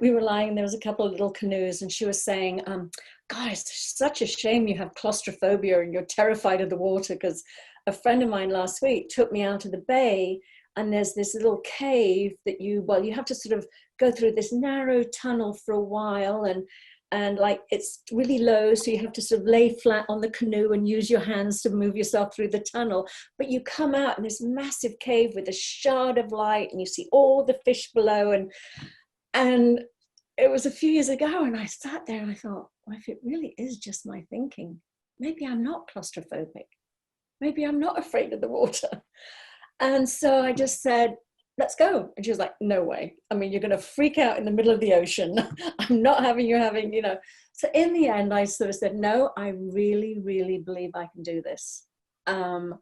we were lying, there was a couple of little canoes, and she was saying, God, it's such a shame you have claustrophobia and you're terrified of the water, because a friend of mine last week took me out of the bay and there's this little cave that you have to sort of go through this narrow tunnel for a while, and like it's really low, so you have to sort of lay flat on the canoe and use your hands to move yourself through the tunnel. But you come out in this massive cave with a shard of light, and you see all the fish below. And it was a few years ago, and I sat there and I thought, well, if it really is just my thinking, maybe I'm not claustrophobic. Maybe I'm not afraid of the water. And so I just said, let's go. And she was like, no way. I mean, you're going to freak out in the middle of the ocean. I'm not having you having, So in the end, I sort of said, no, I really, really believe I can do this. And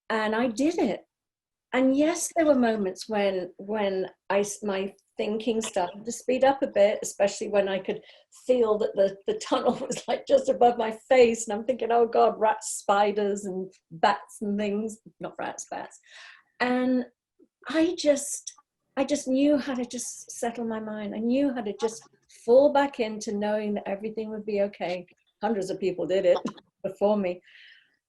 I did it. And yes, there were moments when my thinking started to speed up a bit, especially when I could feel that the tunnel was like just above my face. And I'm thinking, oh God, rats, spiders, and bats and things, not rats, bats. And I just knew how to just settle my mind. I knew how to just fall back into knowing that everything would be okay. Hundreds of people did it before me.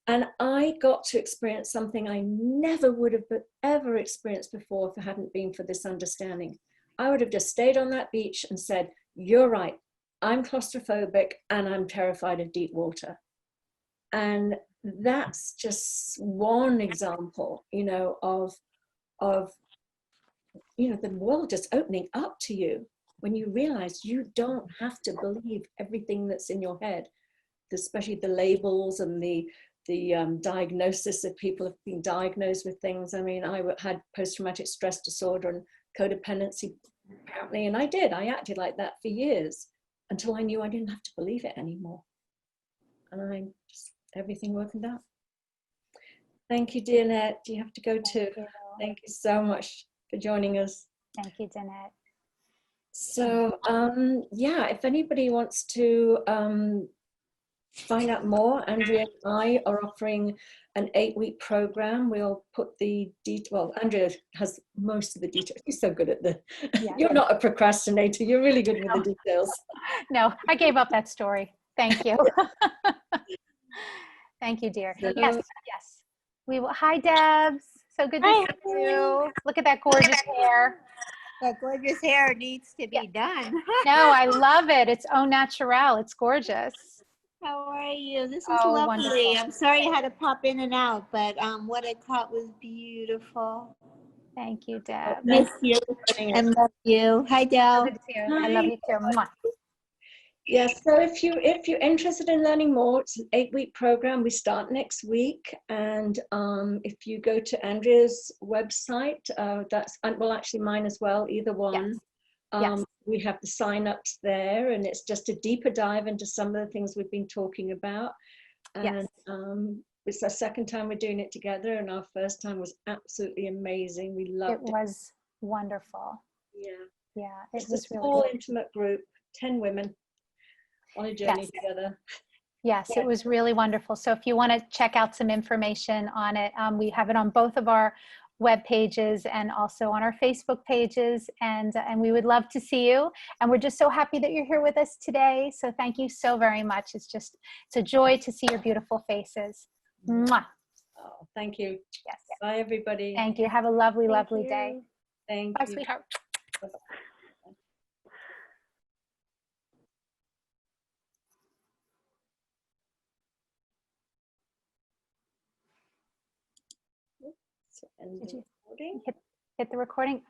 And I got to experience something I never would have ever experienced before if it hadn't been for this understanding. I would have just stayed on that beach and said, you're right, I'm claustrophobic and I'm terrified of deep water. And that's just one example, of the world just opening up to you when you realize you don't have to believe everything that's in your head, especially the labels and the diagnosis that people have been diagnosed with things. I mean, I had post-traumatic stress disorder and codependency apparently, and I acted like that for years until I knew I didn't have to believe it anymore. And everything worked out. Thank you, dear Net. You have to go too. Thank you so much for joining us. Thank you, Danette. So yeah, if anybody wants to find out more, Andrea and I are offering an 8-week program. We'll put the well, Andrea has most of the details. She's so good at you're not a procrastinator. You're really good with the details. No, I gave up that story. Thank you. Thank you, dear. So, yes. We will. Hi, Debs. So good to see you. Look at that gorgeous hair. That gorgeous hair needs to be done. No, I love it. It's au naturel. It's gorgeous. How are you? This is Oh, lovely. wonderful. I'm sorry I had to pop in and out, but what I caught was beautiful. Thank you, Deb. Miss you and love you. Hi, Del. Good to see you. I love you too. Mwah. Yes, so if you're interested in learning more, it's an 8-week program. We start next week, and if you go to Andrea's website, that's well, actually mine as well, either one. Yes. We have the sign-ups there, and it's just a deeper dive into some of the things we've been talking about. And it's our second time we're doing it together, and our first time was absolutely amazing. We loved it. It was wonderful. Yeah, It it's was a really small, good. intimate group, 10 women on a journey together. Yes, it was really wonderful. So if you want to check out some information on it, we have it on both of our web pages and also on our Facebook pages, and we would love to see you. And we're just so happy that you're here with us today. So thank you so very much. It's a joy to see your beautiful faces. Mwah. Oh, thank you. Yes. Bye, everybody. Thank you. Have a lovely, lovely day. Thank Bye, you. sweetheart. Bye-bye. So end Did the you recording. hit the recording?